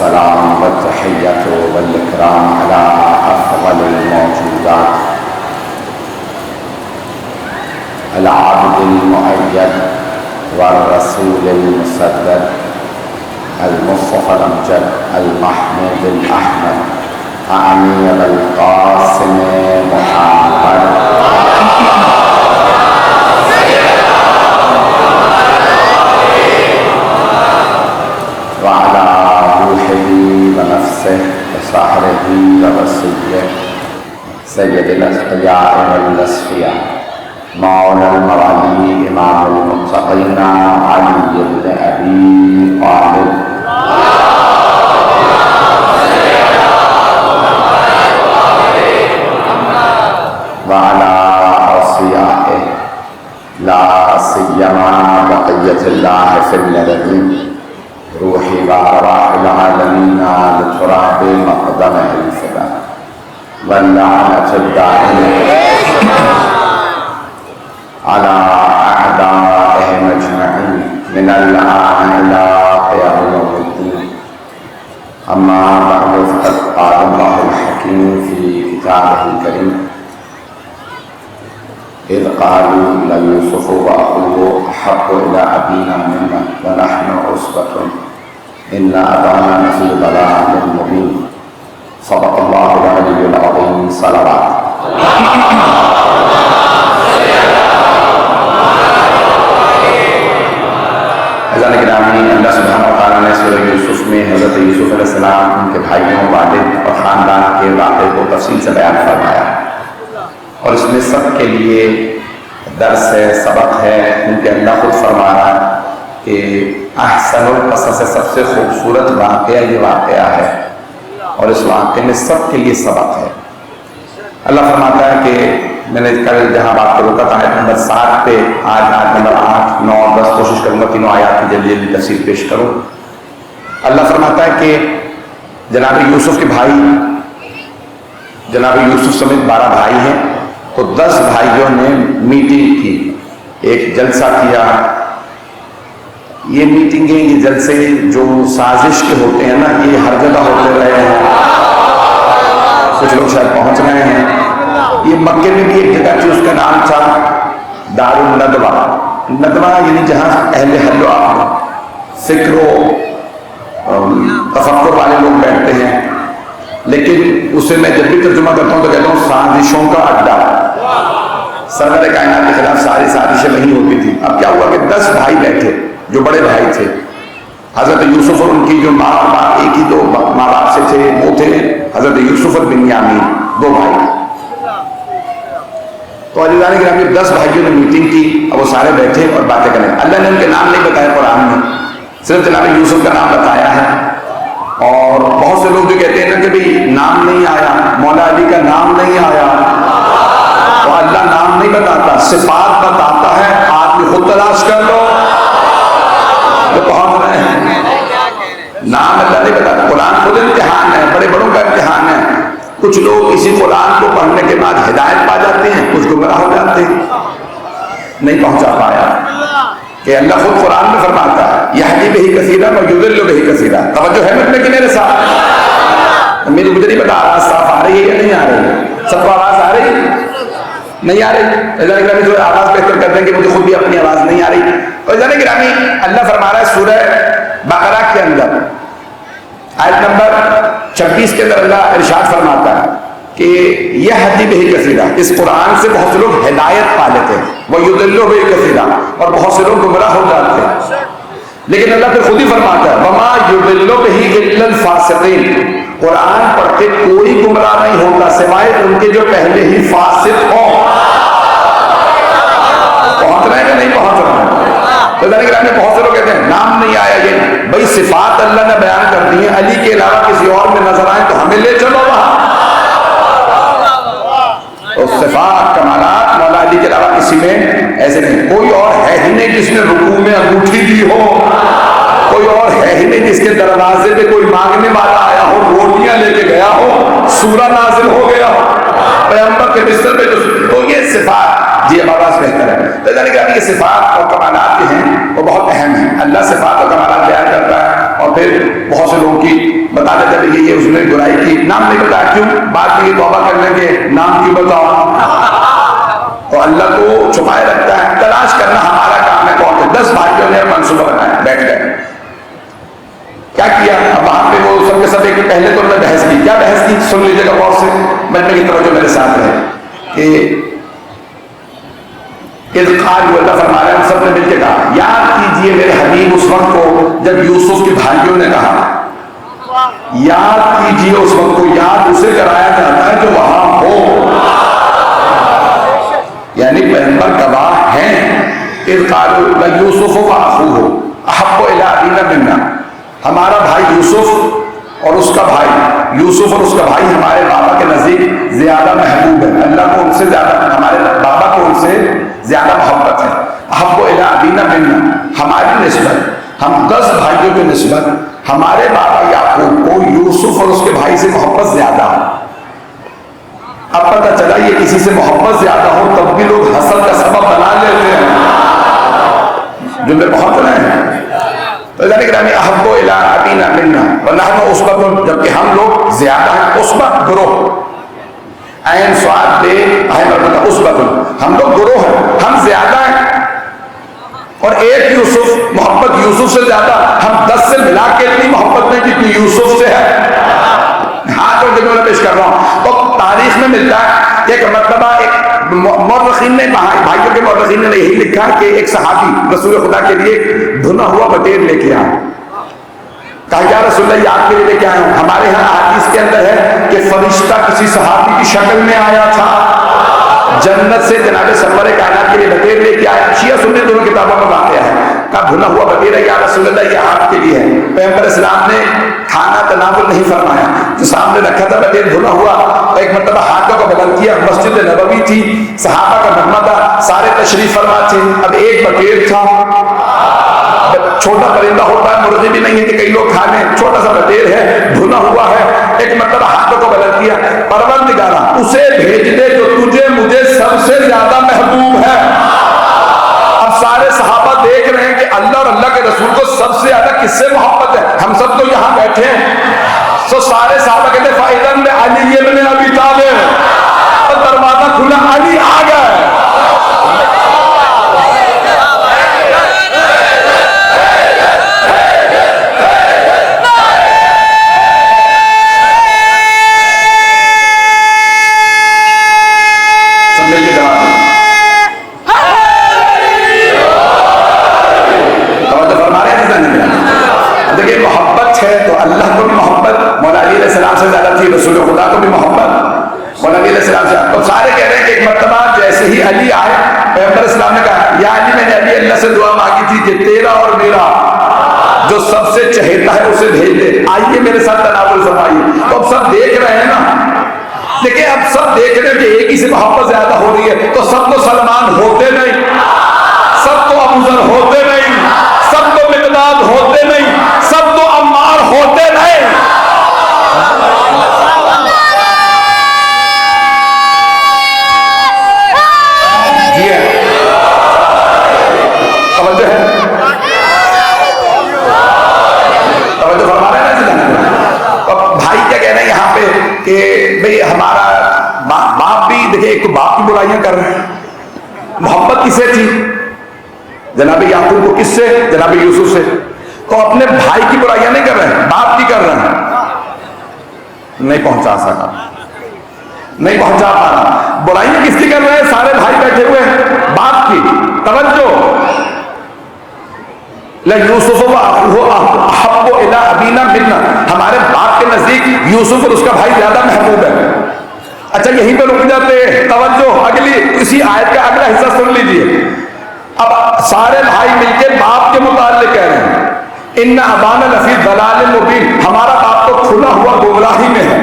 والسلام والتحية والإكرام على أفضل الموجودات العبد المؤيد والرسول المسدد المصطفى الأمجد المحمود الأحمد أمير القاسم محمد وعلى روحه ونفسه وسحره ووصيه سيد الأتقياء والأصفياء مولى الموالي إمام المتقين علي بن أبي طالب وعلى أوصيائه لا سيما بقية الله في الذين روحي وأرواح العالمين لتراب مقدمه الفداء واللعنة الدائمة على أعدائهم أجمعين من الآن إلى قيام يوم الدين. أما بعد فقد قال الله الحكيم في كتابه الكريم إذ قالوا ليوسف وأخوه أحب إلى أبينا منا ونحن عصبة إن أبانا لفي ضلال مبين. صدق الله العلي العظيم. صلوات. اذان گرامی، اللہ سبحانہ وتعالیٰ نے سورہ یوسف میں حضرت یوسف علیہ السلام، ان کے بھائیوں، والد اور خاندان کے واقعے کو تفصیل سے بیان فرمایا، اور اس میں سب کے لیے درس ہے، سبق ہے. ان کے اللہ خود فرما رہا کہ احسن القصص سے سب سے خوبصورت واقعہ یہ واقعہ ہے، اور اس واقعے میں سب کے لیے سبق ہے. اللہ فرماتا ہے کہ میں نے کل جہاں بات کو روکا تھا آیت نمبر 7 پہ، آج آیت نمبر 8، 9 اور 10 کوشش کروں گا تینوں آیات کی جلدی جلدی تفسیر پیش کروں. اللہ فرماتا ہے کہ جناب یوسف کے بھائی، جناب یوسف سمیت 12 بھائی ہیں، تو 10 بھائیوں نے میٹنگ کی، ایک جلسہ کیا. یہ میٹنگیں، یہ جلسے جو سازش کے ہوتے ہیں نا، یہ ہر جگہ ہوتے رہے ہیں. کچھ لوگ شاید پہنچ رہے ہیں. یہ مکے میں بھی ایک جگہ تھی، اس کا نام تھا دار الندوہ. ندوہ یعنی جہاں اہل حل و عقد، فکر و تفکر والے لوگ بیٹھتے ہیں. لیکن اسے میں جب بھی ترجمہ کرتا ہوں تو کہتا ہوں سازشوں کا اڈا. سرور کائنات کے خلاف ساری سازشیں نہیں ہوتی تھی. اب کیا ہوا کہ 10 بھائی بیٹھے جو بڑے بھائی تھے. حضرت یوسف اور ان کی جو ماں باپ، ایک ہی 2 ماں باپ سے تھے، وہ تھے حضرت یوسف اور بنیامین، 2 بھائی. تو عزیزان گرامی 10 بھائیوں نے میٹنگ کی. اب وہ سارے بیٹھے اور باتیں کریں. اللہ نے ان کے نام نہیں بتایا قرآن میں، صرف جناب یوسف کا نام بتایا ہے. اور بہت سے لوگ جو کہتے ہیں نا کہ بھئی نام نہیں آیا، مولا علی کا نام نہیں آیا، تو اللہ نام نہیں بتاتا، صفات بتاتا ہے. آپ بھی خود تلاش کر لو جو پہنچ رہے ہیں. نام اللہ نہیں بتاتا. قرآن خود امتحان ہے، بڑے بڑوں کا امتحان ہے. کچھ لوگ اسی قرآن کو پڑھنے کے بعد ہدایت پا جاتے ہیں، کچھ گمراہ ہو جاتے ہیں. نہیں پہنچا پایا کہ اللہ خود قرآن میں فرماتا ہے یہدی بہ کثیرا ویضل بہ کثیرا. توجہ ہے مجھ میں کہ میرے ساتھ؟ میری مجھے نہیں پتا آواز صاف آ رہی ہے یا نہیں آ رہی ہے. سب کو آواز آ رہی نہیں آ رہی؟ اذان گرامی جو آواز بہتر کر دیں کہ مجھے خود بھی اپنی آواز نہیں آ رہی. اور اذان گرامی اللہ فرما رہا ہے سورہ بقرہ کے اندر آیت نمبر 26 کے اندر اللہ ارشاد فرماتا ہے کہ یہ ہدی بہ کثیرہ، اس قرآن سے بہت سے لوگ ہدایت پا لیتے ہیں، ویضل بہ کثیرہ، اور بہت سے لوگ گمراہ ہو جاتے ہیں. لیکن اللہ پھر خود ہی فرماتا ہے وما یضل بہ الا الفاسقین. قرآن پڑھ کے کوئی گمراہ نہیں ہوتا سوائے ان کے جو پہلے ہی فاسق ہوں. پہنچ رہے ہیں کہ نہیں پہنچ رہے ہیں؟ تو اللہ نے بہت سے لوگ کہتے ہیں نام نہیں آیا. یہ بھائی صفات اللہ نے بیان کر دی ہیں، علی کے علاوہ کسی اور میں نظر آئے تو ہمیں لے چلو وہاں. تو صفات کمالات مولا علی کے علاوہ کسی میں ایسے نہیں. کوئی اور ہے ہی نہیں جس نے رکوع میں انگوٹھی دی ہو، کوئی اور ہے ہی نہیں جس کے دروازے پہ کوئی مانگنے والا آیا ہو، روٹیاں لے کے گیا ہو، سورہ نازل ہو گیا ہو پیغمبر کے بستر پہ. تو یہ صفات جی اب آواز بہتر ہے. تو یہ صفات اور کمالات جو ہیں وہ بہت اہم ہیں. اللہ صفات اور کمالات بیان کرتا ہے اور پھر بہت سے لوگوں کی بتا دیتے ہیں یہ اس نے برائی کی, نام نہیں بتایا, کیوں؟ بات یہ توبہ کر لیں گے, نام کیوں بتاؤ؟ تو اللہ کو چھپائے رکھتا ہے, تلاش کرنا ہمارا کام ہے کون ہے. 10 بھائیوں نے منصوبہ بنایا, بیٹھ گئے, کیا کیا؟ اب وہاں پہ وہ سب کے سب ایک پہلے تو انہوں نے بحث کی. کیا بحث کی؟ سن لیجیے گا غور سے, بچنے کی توجہ میرے ساتھ ہے کہ اللہ فرما رہے ہیں, ہم سب نے مل کے کہا یاد کیجئے میرے حبیب اس وقت کو جب یوسف کے بھائیوں نے کہا, یاد کیجئے اس وقت کو, یاد اسے کرایا جاتا ہے جو وہاں ہو, یعنی پیغمبر گواہ ہیں. اذ قالوا یوسف واخوہ احب الی ابینا منا, ہمارا بھائی یوسف اور اس کا بھائی, یوسف اور اس کا بھائی ہمارے بابا کے نزدیک زیادہ محبوب ہے, اللہ کو ان سے زیادہ, ہمارے بابا کو ان سے زیادہ محبت ہے. احب الی ابینا منا, ہماری نسبت, ہم 10 بھائیوں کی نسبت ہمارے بابا یعقوب کو یوسف اور اس کے بھائی سے محبت زیادہ ہے. اب پتہ چلا یہ کسی سے محبت زیادہ ہو تب بھی لوگ حسد کا سبب بنا لیتے ہیں, جو میں پہنچ رہے ہیں. تو اللہ نے کہا احب الی ابینا منا ونحن عصبۃ, جبکہ ہم لوگ زیادہ ہیں. عصبۃ گروہ, عین صاد بے احمد عصبۃ, ہم لوگ گروہ ہیں, ہم زیادہ ہیں. اور ایک یوسف, محبت یوسف سے زیادہ, ہم 10 سے ملا کے اتنی محبت نہیں جتنی یوسف سے ہے. ہاں تو میں پیش کر رہا ہوں. تو تاریخ میں ملتا ہے ایک مرتبہ, ایک مورخین نے, بھائیوں کے مورخین نے یہی لکھا کہ ایک صحابی رسول خدا کے لیے بھنا ہوا بٹیر لے کے آیا. کہا یا رسول اللہ یہ آپ کے لیے لے کے آیا ہوں. ہمارے ہاں حدیث کے اندر ہے کہ فرشتہ کسی صحابی کی شکل میں آیا تھا, جنت سے جناب سرور کائنات کے لیے بٹیر لے کے آیا. شیعہ سنی دونوں کتابوں میں واقع ہے. کہا بھنا ہوا بٹیر ہے یا رسول اللہ یہ آپ کے لیے ہے. پیغمبر اسلام نے کھانا تناول نہیں فرمایا, جو سامنے رکھا تھا بٹیر بھنا ہوا. ایک مرتبہ ہاتھوں کو بلند کیا, مسجد نبوی تھی, صحابہ کا مجمع تھا, سارے تشریف فرما تھے. اب ایک بٹیر تھا, چھوٹا پرندہ ہوتا ہے, مرغی بھی نہیں ہے کہ کئی لوگ کھا لیں, چھوٹا سا بٹیر ہے, بھنا ہوا ہے. ایک مرتبہ ہاتھوں کو بلند کیا, پروردگارا اسے بھیج دے جو تجھے مجھے سب سے زیادہ محبوب ہے. اب سارے صحابہ دیکھ رہے ہیں کہ اللہ اور اللہ کے رسول کو سب سے زیادہ کس سے محبت ہے. ہم سب تو یہاں بیٹھے ہیں, تو سارے صحابہ کہتے ہیں فَإِذَنْ عَلِيَّ ابْنِ أَبِي طَالِبٍ, دروازہ کھلا, علی آ گئے. رسول خدا کو بھی محبت, مولا علی علیہ السلام سے. تو سارے کہہ رہے ہیں کہ ایک مرتبہ جیسے ہی علی آئے, پیغمبر اسلام نے کہا یا علی, میں نے علی اللہ سے دعا مانگی تھی کہ تیرا اور میرا جو سب سے چہیتا ہے اسے بھیج دے, آئیے میرے ساتھ تناول فرمائیے. تو اب سب دیکھ رہے ہیں نا, دیکھیں اب سب دیکھ رہے ہیں کہ ایک ہی سے محبت زیادہ ہو رہی ہے. تو سب تو سلمان ہوتے نہیں, سب تو ابو ذر ہوتے نہیں, سب تو مقداد ہوتے نہیں, سب تو عمار ہوتے نہیں. کہ بھئی ہمارا باپ بھی دیکھیں, ایک تو باپ کی برائیاں کر رہے ہیں. محبت کس سے تھی؟ جناب یعقوب کو. کس سے؟ جناب یوسف سے. تو اپنے بھائی کی برائیاں نہیں کر رہے ہیں, باپ کی کر رہے ہیں. نہیں پہنچا سکا, نہیں پہنچا پا رہا. برائیاں کس کی کر رہے ہیں؟ سارے بھائی بیٹھے ہوئے ہیں, باپ کی. توجہ, یوسف احب الی ابینا منا, ہمارے باپ کے نزدیک یوسف اور اس کا بھائی زیادہ محبوب ہے. اچھا یہیں پہ رک جاتے ہیں. توجہ, اگلی اسی آیت کا اگلا حصہ سن لیجیے. اب سارے بھائی مل کے باپ کے متعلق کہہ رہے ہیں ان ابانا لفی ضلال مبین, ہمارا باپ تو کھلا ہوا گمراہی میں ہے.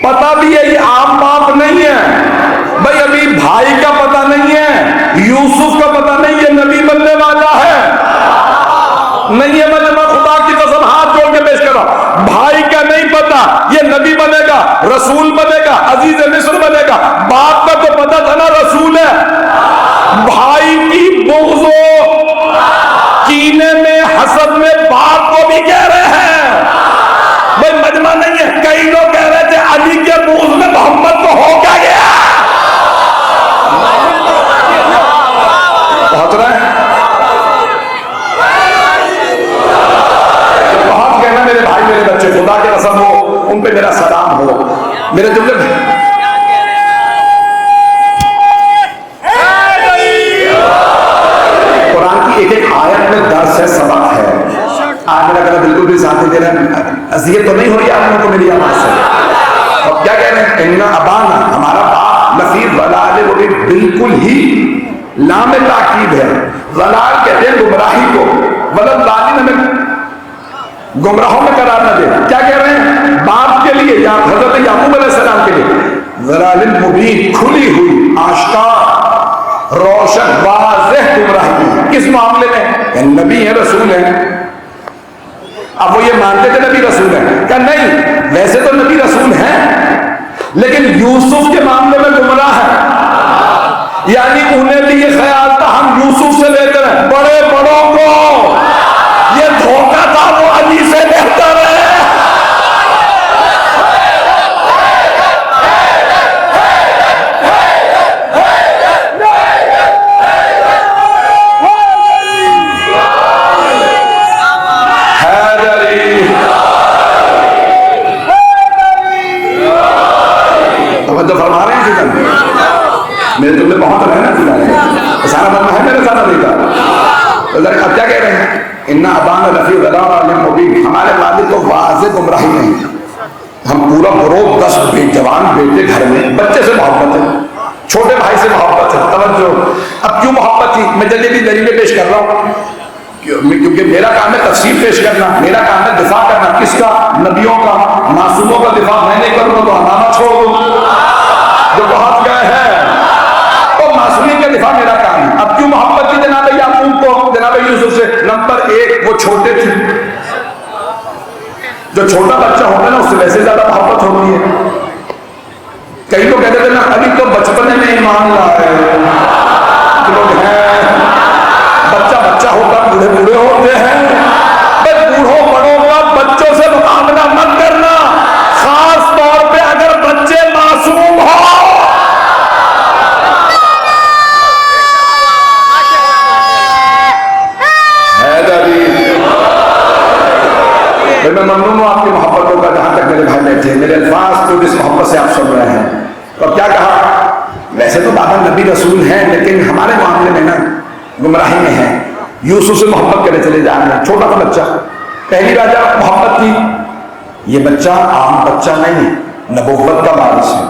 پتہ بھی ہے یہ عام باپ نہیں ہے بھائی, ابھی بھائی کا پتہ نہیں ہے, یوسف کا پتہ نہیں, یہ نبی بننے والا ہے. نہیں ہے, میں خدا کی قسم ہاتھ جوڑ کے پیش کر رہا ہوں, بھائی کا نہیں پتا, یہ نبی بنے گا, رسول بنے گا, عزیز مصر بنے گا. باپ کا تو پتا تھا نا رسول ہے. بھائی کی بغض و کینے میں, حسد میں باپ کو بھی کہہ رہے ہیں خدا کے قسم ہو ان پہ میرا سلام ہو. میرے جملے قرآن کی ایک ایک آیت میں درس ہے، سبق ہے. آج میرا کہنا بالکل بھی ساتھ دے رہے ہیں، اذیت تو نہیں ہو رہی آپ لوگوں کو میری آواز سے؟ اور کیا کہہ رہے ہیں؟ ان ابانا، ہمارا باپ، لفی ضلال مبین، بالکل ہی لام تاکید ہے. ضلال کہتے ہیں گمراہی کو، ولضالین ہمیں گمراہوں میں قرار نہ دے. کیا کہہ رہے ہیں؟ باپ کے لیے یا حضرت یعقوب علیہ السلام کے لیے ضلال مبین، کھلی ہوئی آشکار روشن واضح گمراہی. کس معاملے میں؟ کہ نبی ہیں، رسول ہیں. اب وہ یہ مانتے تھے نبی رسول ہیں، کہ نہیں ویسے تو نبی رسول ہیں لیکن یوسف کے معاملے میں گمراہ ہے. یعنی انہیں بھی یہ خیال تھا ہم یوسف سے بہتر ہیں، بڑے بڑوں کو یہ دھوکہ تھا وہ علی سے بہتر ہے. میرے جملے بہت رہنا چاہ رہے ہیں، سارا بننا ہے میرے ساتھ نہیں کا. اب کیا کہہ رہے ہیں؟ ان ابانا لفی ضلال مبین، ہمارے والد تو واضح گمراہی نہیں. ہم پورا گروہ 10 جوان بیٹے گھر میں، بچے سے محبت ہے، چھوٹے بھائی سے محبت ہے. توجہ، اب کیوں محبت تھی میں جلدی بھی دلیلیں پیش کر رہا ہوں، کیونکہ میرا کام ہے تفسیر پیش کرنا، میرا کام ہے دفاع کرنا. کس کا؟ نبیوں کا، معصوموں کا دفاع میں نہیں کروں گا تو ہمارا چھوڑ دوں جو بہت گئے ہیں. معصومین کا دفاع میرا کام ہے. اب کیوں محبت کی جناب یعقوب کو جناب یوسف سے؟ نمبر 1 وہ چھوٹے تھے. جو چھوٹا بچہ ہوتا ہے نا اس سے ویسے زیادہ محبت ہوتی ہے. کئی لوگ کہتے تھے نا ابھی تو بچپنے میں ایمان لائے لوگ ہیں، بچہ بچہ ہوتا بوڑھے بوڑھے ہوتے ہیں. بوڑھوں بڑوں کا بچوں سے مقابلہ مت کرنا، خاص طور پہ اگر بچے معصوم ہو. میں ممنون ہوں آپ کی محبتوں کا، جہاں تک میرے بھائی بیٹھے میرے الفاظ کو جس محبت سے آپ سن رہے ہیں. اور کیا کہا؟ ویسے تو بابا نبی رسول ہیں لیکن ہمارے معاملے میں نا گمراہی میں ہیں. یوسف سے محبت کرنے چلے جا رہے ہیں. چھوٹا سا بچہ، پہلی بار جب محبت کی، یہ بچہ عام بچہ نہیں، نبوت کا وارث ہے.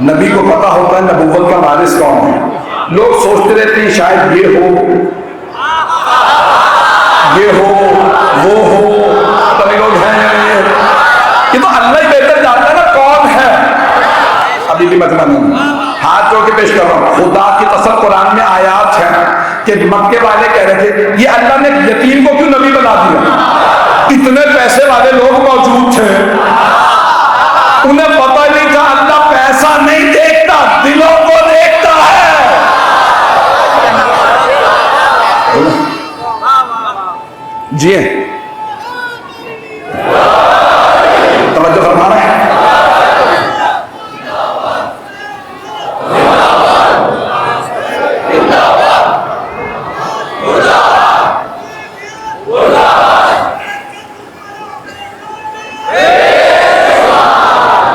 نبی کو پتا ہوتا ہے نبوت کا وارث کون ہے. لوگ سوچتے رہتے ہیں شاید یہ ہو وہ ہو، لوگ ہیں یہ تو اللہ ہی بہتر جانتا ہے نا کون ہے. ابھی بھی مطلب نہیں، ہاتھ جوڑ کے پیش کر رہا ہوں. خدا کی قسم قرآن میں آیات ہے کہ مکے والے کہہ رہے تھے یہ اللہ نے یتیم کو کیوں نبی بنا دیا؟ اتنے پیسے والے لوگ موجود تھے، انہیں پتہ نہیں تھا اللہ پیسہ نہیں دیکھتا، دلوں کو دیکھتا ہے. جی توجہ فرما رہے ہیں.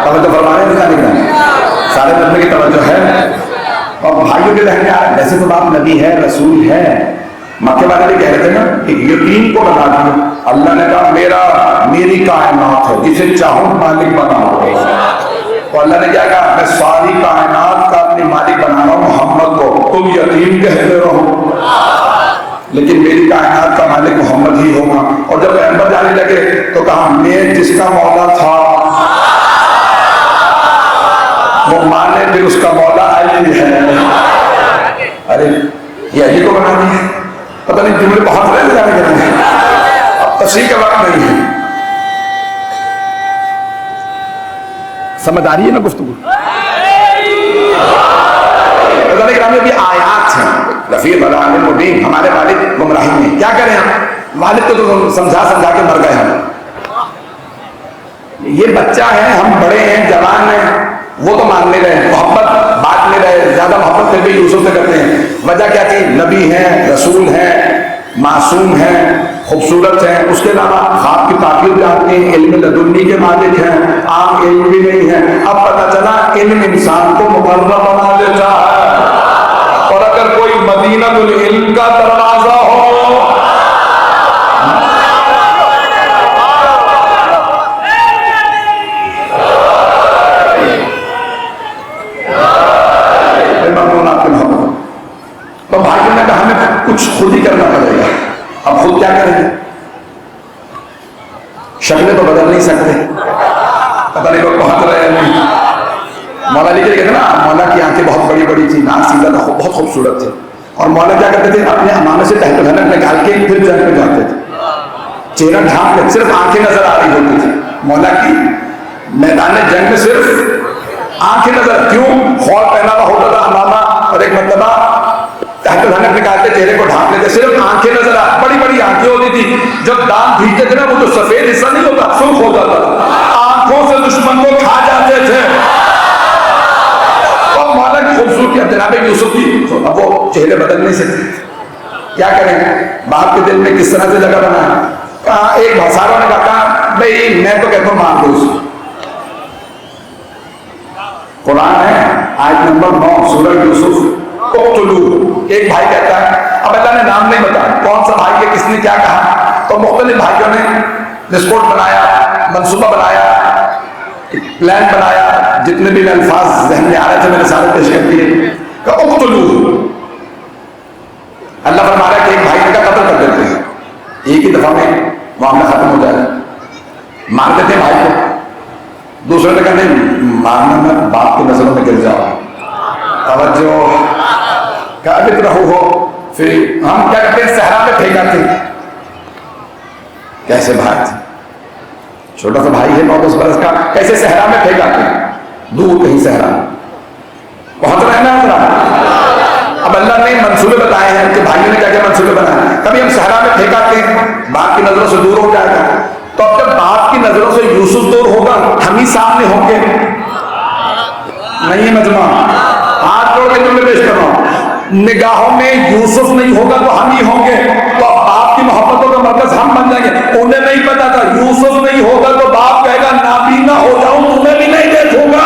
توجہ فرما رہے ہیں، سارے بندے کی توجہ ہے. اور بھائیوں کے ذہن میں آ رہا ہے ویسے تو باپ نبی ہے، رسول ہے. مکے والے بھی کہہ رہے تھے نا کہ یتیم کو بنا دیا. اللہ نے کہا میری کائنات ہے، جسے چاہوں مالک بناؤ. تو اللہ نے کیا کہا؟ میں ساری کائنات کا اپنی مالک بنا رہا ہوں محمد کو، تم یتیم کہتے رہو لیکن میری کائنات کا مالک محمد ہی ہوگا. اور جب پیغمبر جانے لگے تو کہا میں جس کا مولا تھا وہ مانے پھر اس کا مولا علی ہے. ارے یہ علی کو بنا دیا. پتہ نہیں جملے بہت رہے جانے کے نہیں، اب تفصیل کا وقت نہیں ہے. سمجھ آ رہی ہے نا گفتگو؟ بھی آیات ہیں لفی ضلال مبین، ہمارے والد گمراہی میں. کیا کریں ہم؟ والد کو تو سمجھا کے مر گئے ہم. یہ بچہ ہے، ہم بڑے ہیں، جوان ہیں، وہ تو مان نہیں رہے، محبت بات نہیں رہے. زیادہ محبت پھر بھی یوسف سے کرتے ہیں. وجہ کیا تھی؟ نبی ہیں، رسول ہیں، معصوم ہیں، خوبصورت ہیں، اس کے علاوہ خواب کی تعبیر جانتے ہیں، علم لدنی کے مالک ہیں، عام علم بھی نہیں ہے. اب پتہ چلا علم انسان کو مقرب بنا دیتا ہے. اور اگر کوئی مدینہ العلم کا دروازہ ہو، تو بھائیوں نے کہا ہمیں کچھ خود ہی کرنا پڑے گا. اب خود کیا کریں گے؟ شکلیں تو بدل نہیں سکتے، پتہ نہیں لوگ پہنچ رہے ہیں نہیں. مولا علی کے کہتے نا مولا کی آنکھیں بہت بڑی بڑی تھی، ناک سیدھا تھا، بہت خوبصورت تھے. اور مولا کیا کرتے تھے؟ اپنے امامے سے تحت الحلق نکال کے پھر جنگ میں جاتے تھے. چہرہ ڈھانپ کے صرف آنکھیں نظر آ رہی ہوتی تھی. مولا کی میدان جنگ میں صرف آنکھیں نظر، کیوں؟ خول پہنا ہوا ہوتا تھا امامہ، اور ایک مرتبہ تحت الحلق نکالتے چہرے کو ڈھانپ لیتے، صرف آنکھیں نظر آ، بڑی بڑی آنکھیں ہوتی تھی. جب دانت بھیجتے تھے نا وہ جو سفید حصہ نہیں ہوتا سرخ ہو جاتا تھا، آنکھوں سے دشمن کو کھا جاتے تھے. اور مولا کی خوبصورتی اب جناب یوسف کی، اب وہ چہرے بدل نہیں سکتے، کیا کریں؟ باپ کے دل میں کس طرح سے جگہ بنا ہے. کہا ایک بھساروں نے کہا بھائی میں تو کہتا ہوں مار دو اس کو. قرآن ہے آیت نمبر 9 سورہ یوسف، اقتلوہ. ایک بھائی کہتا ہے، اب اللہ نے نام نہیں بتایا کون سا بھائی ہے، کس نے کیا کہا. تو مختلف بھائیوں نے ڈسکورٹ بنایا، منصوبہ بنایا، پلان بنایا، جتنے بھی الفاظ ذہن میں آ رہے تھے میں نے سارے پیش کر دیے. کہ اقتلوہ، اللہ فرما رہا ہے کہ ایک بھائی کا قتل کر دیتے ہیں، ایک ہی دفعہ میں معاملہ ختم ہو جائے. مار دیتے ہیں بھائی کو. دوسرے نے کہا نہیں مارنا میں باپ کی نظروں میں گر جاؤ، توجہ کابت رہو ہو. پھر ہم کیا کرتے ہیں؟ صحرا میں پھینک آتے ہیں. کیسے بھائی تھے، چھوٹا سا بھائی ہے 9-10 برس کا، کیسے صحرا میں پھینک آتے ہیں؟ دور کہیں صحرا پہنچ رہے ہیں نا حضرات. اب اللہ نے منصوبے بتائے ہیں کہ بھائیوں نے کیا کیا منصوبے بنائے. کبھی ہم صحرا میں پھینک آتے ہیں، باپ کی نظروں سے دور ہو جائے گا. تو اب جب باپ کی نظروں سے یوسف دور ہوگا ہم ہی سامنے ہوں گے. نہیں مجمع ہاتھ جوڑ کے تمہیں پیش کر رہا ہوں، نگاہوں میں یوسف نہیں ہوگا تو ہم ہی ہوں گے. تو اب باپ کی محبتوں کا مرکز ہم بن جائیں گے. انہیں نہیں پتا تھا یوسف نہیں ہوگا تو باپ کہے گا نابینا ہو جاؤں تمہیں بھی نہیں دیکھوں گا.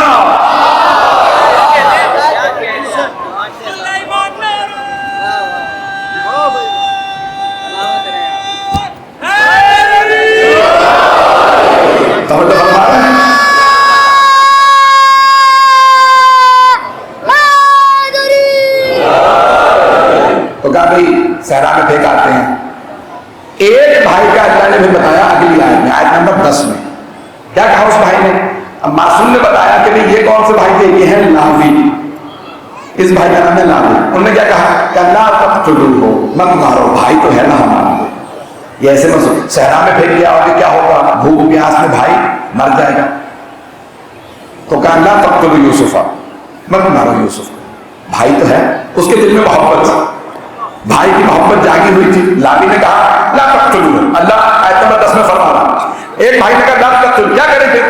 تو کہا بھائی صحرا میں پھینک آتے ہیں. ایک بھائی کا اللہ نے بھی بتایا اگلی آیت میں، آیت نمبر 10 میں. کیا کہا اس بھائی نے؟ اب معصوم نے بتایا کہ بھائی یہ کون سے بھائی تھے؟ یہ ہے لاوی. اس بھائی کا نام ہے لاوی. انہوں نے کیا کہا کہ لا تقتلوہ، مت مارو، بھائی تو ہے نا ہمارا. یہ ایسے مت صحرا میں پھینک دیا اور کیا ہوگا؟ بھوک پیاس میں بھائی مر جائے گا. تو کہا لا تقتلوا یوسف، مت مارو یوسف، بھائی تو ہے. اس کے دل میں محبت تھی، بھائی کی محبت جاگی ہوئی تھی. لاوی نے کہا لا تقتلوا. اللہ آیت نمبر 10 میں فرما رہا. ایک بھائی نے کہا لا تقتلوا، کیا کریں گے؟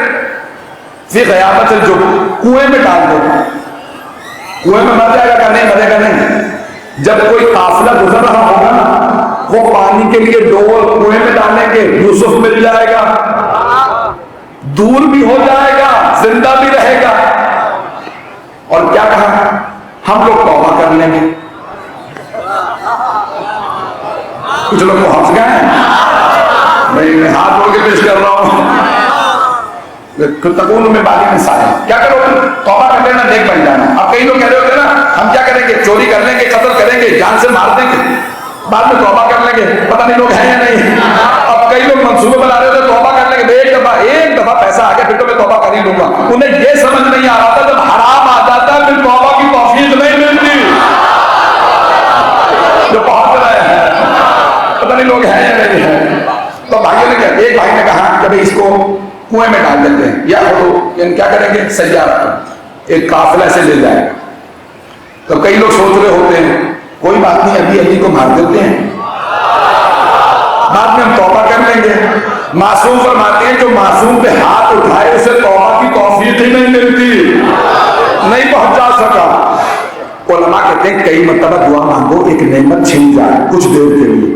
فی غیابت الجب، کنویں میں ڈال دو. کنویں میں مر جائے گا؟ کہ نہیں مرے گا نہیں. جب کوئی قافلہ گزر رہا ہوگا نا وہ پانی کے لیے ڈول کنویں میں ڈالیں گے، یوسف مل جائے گا، دور بھی ہو جائے گا، زندہ بھی رہے گا. اور کیا کہا؟ ہم لوگ توبہ کر لیں گے. کچھ لوگ تو ہنس گئے ہیں، میں ہاتھ جوڑ کے پیش کر رہا ہوں. تکون میں باقی مثال ہے. کیا کرو؟ توبہ کر لینا، نیک بن جانا. اب کئی لوگ کہہ رہے ہوتے نا ہم کیا کریں گے؟ چوری کر لیں گے، قتل کریں گے، جان سے مار دیں گے، بعد میں توبہ کر لیں گے. پتہ نہیں لوگ ہیں یا نہیں. اب کئی لوگ منصوبے بنا رہے ہوتے توبہ کر لیں گے، ایک دفعہ پیسہ آ گیا پھر تو میں توبہ کر ہی لوں گا. انہیں یہ سمجھ نہیں آ رہا تھا جب حرام آ جاتا ہے پھر توبہ کی توفیق نہیں ملتی. جو پہنچ رہے ہیں پتہ نہیں لوگ ہیں یا نہیں ہیں. تو بھائیوں نے کیا، ایک بھائی نے کہا کہ بھائی اس کو کنویں میں ڈال دیتے ہیں، یا یعنی کیا کریں گے؟ سیارہ ایک قافلہ سے لے جائے. تو کئی لوگ سوچ رہے ہوتے ہیں کوئی بات نہیں، ابھی علی کو مار دیتے ہیں، بعد میں ہم توبہ کر لیں گے. معصوم فرماتے ہیں جو معصوم پہ ہاتھ اٹھائے اسے توبہ کی توفیق ہی نہیں ملتی، نہیں پہنچا سکا. علماء کہتے ہیں کئی مرتبہ دعا مانگو ایک نعمت چھن جائے کچھ دیر کے لیے،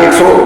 100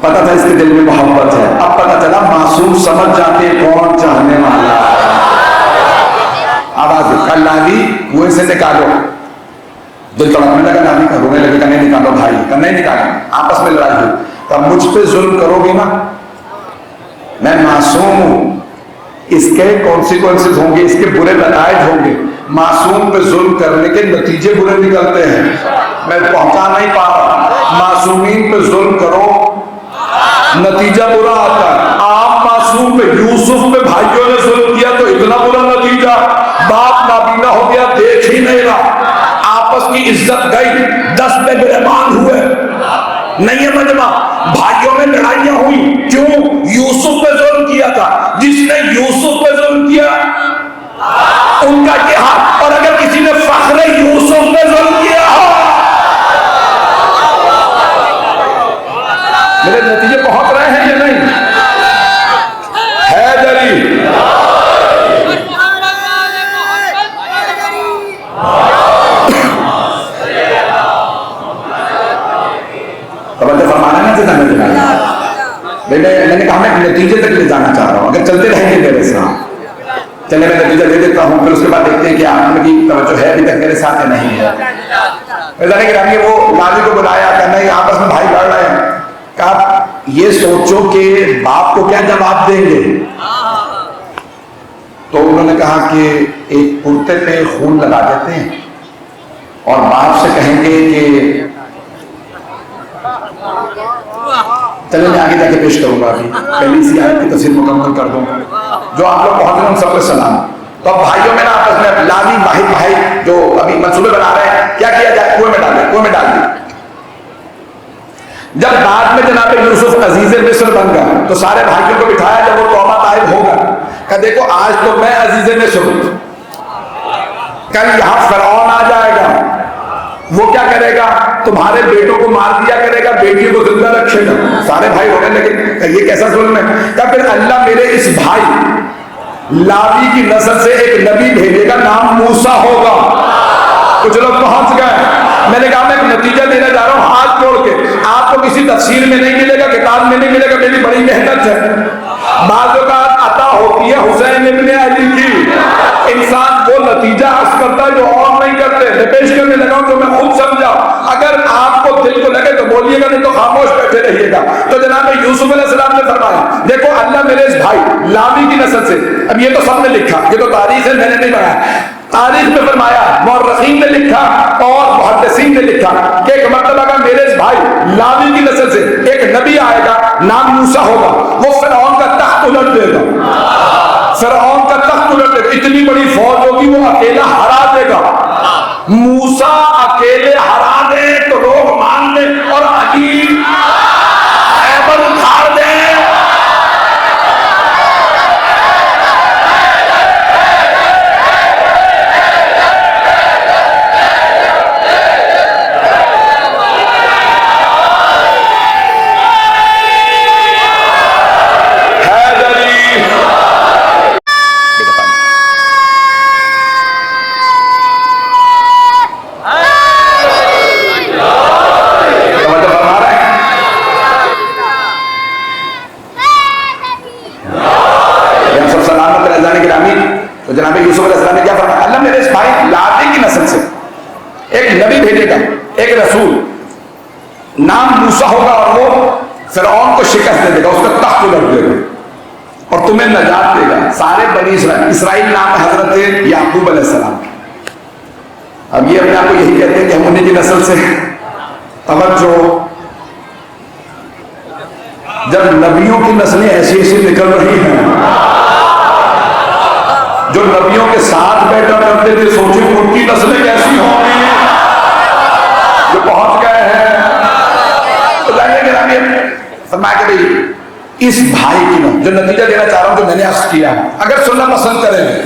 پتا تھا اس کے دل میں محبت ہے. اب پتا چلا معصوم سمجھ جاتے کون چاہنے والا ہے. آواز کل لالی کنویں سے نکالو. دل تڑپنے لگا نالی کا, رونے لگے کہ نہیں نکالو بھائی, کہ نہیں نکالیں. آپس میں لڑائی ہوئی. تب مجھ پہ ظلم کرو گے نا, میں معصوم ہوں, اس کے کانسیکوینسز ہوں گے, اس کے برے نتائج ہوں گے. معصوم پہ ظلم کرنے کے نتیجے برے نکلتے ہیں. میں پہنچا نہیں پا رہا. معصومین پہ ظلم کرو نتیجہ برا آتا ہے. آپ معصوم پہ, یوسف پہ بھائیوں نے ظلم کیا تو اتنا برا نتیجہ, باپ نابینا ہو گیا, دیکھ ہی نہیں رہا. آپس کی عزت گئی, 10 پہ گربان ہوئے. نہیں ہے مجمع, بھائیوں میں لڑائیاں ہوئی. کیوں؟ یوسف پہ ظلم کیا تھا. جس نے یوسف پہ ظلم کیا ان کا یہ حق, اور اگر کسی نے فخر یوسف پہ ظلم کیا ہو, میرے نتیجے پہنچ رہے ہیں یا نہیں؟ ہے جری توجہ فرمانا نا جتنا میں جانا. میں نے کہا میں نتیجے تک لے جانا چاہ رہا ہوں. اگر چلتے رہیں گے میرے ساتھ, چلے میں نتیجہ دے دیتا ہوں, پھر اس کے بعد دیکھتے ہیں کہ آپ کی توجہ ہے ابھی تک میرے ساتھ یا نہیں ہے. کہ وہ لالی کو بلایا کہ نہیں آپس میں بھائی لڑ رہے ہیں. کہا یہ سوچو کہ باپ کو کیا جواب دیں گے. تو انہوں نے کہا کہ ایک کرتے پہ خون لگا دیتے ہیں اور باپ سے کہیں گے کہ چلیں میں آگے جا کے پیش کروں گا. ابھی پہلی سی آیت کی تفسیر مکمل کر دوں جو آپ لوگ پہنچ رہے ہیں ان سب کو سلام. تو اب بھائیوں میں نا آپس میں لالی واحد بھائی جو ابھی منصوبے بنا رہے ہیں, کیا کیا جائے, کنویں میں ڈال دیں. جب بعد میں جناب یوسف عزیز مصر بن گیا تو سارے بھائیوں کو بٹھایا. جب وہ توبہ طائب ہوگا کہ دیکھو آج تو میں عزیز مصر ہوں, کل یہاں فرعون آ جائے گا, وہ کیا کرے گا, تمہارے بیٹوں کو مار دیا کرے گا, بیٹیوں کو زندہ رکھے گا. سارے بھائی ہونے لگے کہ یہ کیسا ظلم ہے. کہ پھر اللہ میرے اس بھائی لاوی کی نسل سے ایک نبی بھیجے گا, نام موسیٰ ہوگا. کچھ لوگ پہنچ گئے. میں نے کہا میں ایک نتیجہ دینا چاہ رہا ہوں ہاتھ جوڑ کے. آپ کو کسی تفسیر میں نہیں ملے گا, کتاب میں نہیں ملے گا, میری بڑی محنت ہے. بعض اوقات عطا ہوتی ہے حسین ابن علی کی. انسان وہ نتیجہ حاصل کرتا ہے جو اور نہیں کرتے. میں پیش کرنے لگا ہوں جو میں خود سمجھا. اگر آپ کو دل کو لگے تو بولیے گا, نہیں تو خاموش بیٹھے رہیے گا. تو جناب یوسف علیہ السلام نے فرمایا دیکھو اللہ میرے اس بھائی لاوی کی نسل سے, اب یہ تو سب نے لکھا, یہ تو تاریخ ہے, میں نے نہیں بنایا, تاریخ میں فرمایا, مورخین نے لکھا اور محدثین نے لکھا کہ ایک مرتبہ کا میرے اس بھائی لاوی کی نسل سے ایک نبی آئے گا, نام موسیٰ ہوگا. وہ فرعون کا تخت الٹ دے گا. فرعون کا تخت الٹ دے گا. اتنی بڑی فوج ہوگی وہ اکیلا ہرا دے گا. موسیٰ اکیلے ہرا دے تو لوگ مان لیں اور علی خیبر اکھاڑ دیں. جناب یوسف علیہ السلام نے کیا فرمایا, اللہ میرے اس بھائی لاوی کی نسل سے ایک نبی بھیجے گا, ایک رسول, نام موسیٰ ہوگا, اور وہ فرعون کو شکست دے دے گا, اس کا تخت الٹ دے گا اور تمہیں نجات دے گا. سارے بنی اسرائیل نام ہے حضرت یعقوب علیہ السلام. اب یہ اپنے آپ کو یہی کہتے ہیں کہ ہم انہیں کی نسل سے. توجہ, جب نبیوں کی نسلیں ایسی ایسی نکل رہی ہیں جو نبیوں کے ساتھ بیٹھا کرتے تھے, سوچیں ان کی نسلیں کیسی ہوں گی جو پہنچ گئے ہیں. تو فرمایا کہ بھائی اس بھائی کی نہ جو نتیجہ دینا چاہ رہا ہوں, جو میں نے عرض کیا, اگر سننا پسند کریں گے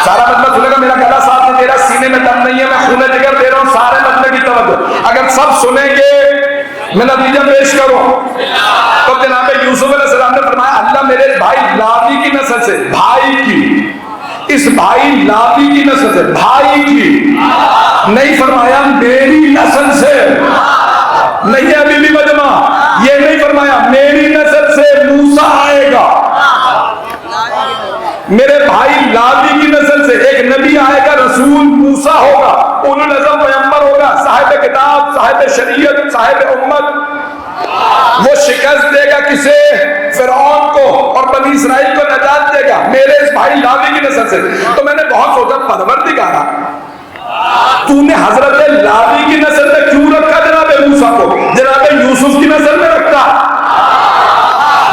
سارا مطلب سنے گا, میرا گلا صاف ہے, میرا سینے میں دم نہیں ہے, میں خون جگر دے رہا ہوں, سارے مطلب کی توجہ. اگر سب سنیں گے میں نتیجہ پیش کروں. تو جناب یوسف علیہ السلام نے فرمایا اللہ میرے بھائی لاوی کی نسل سے, بھائی کی, اس بھائی لاوی کی نسل سے, بھائی کی نہیں فرمایا میری نسل سے. نہیں ہے ابھی بھی مجمع. یہ نہیں فرمایا میری نسل سے موسیٰ آئے گا, میرے بھائی لاوی کی نسل سے ایک نبی آئے گا, رسول موسیٰ ہوگا, اولو العزم پیغمبر ہوگا, صاحب کتاب, صاحب شریعت, صاحب امت. وہ شکست دے گا کسے؟ فرعون کو, اور بنی اسرائیل کو نجات دے گا میرے اس بھائی لاوی کی نسل سے. تو میں نے بہت سوچا پروردگارا تو نے حضرت لاوی کی نسل میں کیوں رکھا جناب موسیٰ کو, جناب یوسف کی نسل میں رکھتا.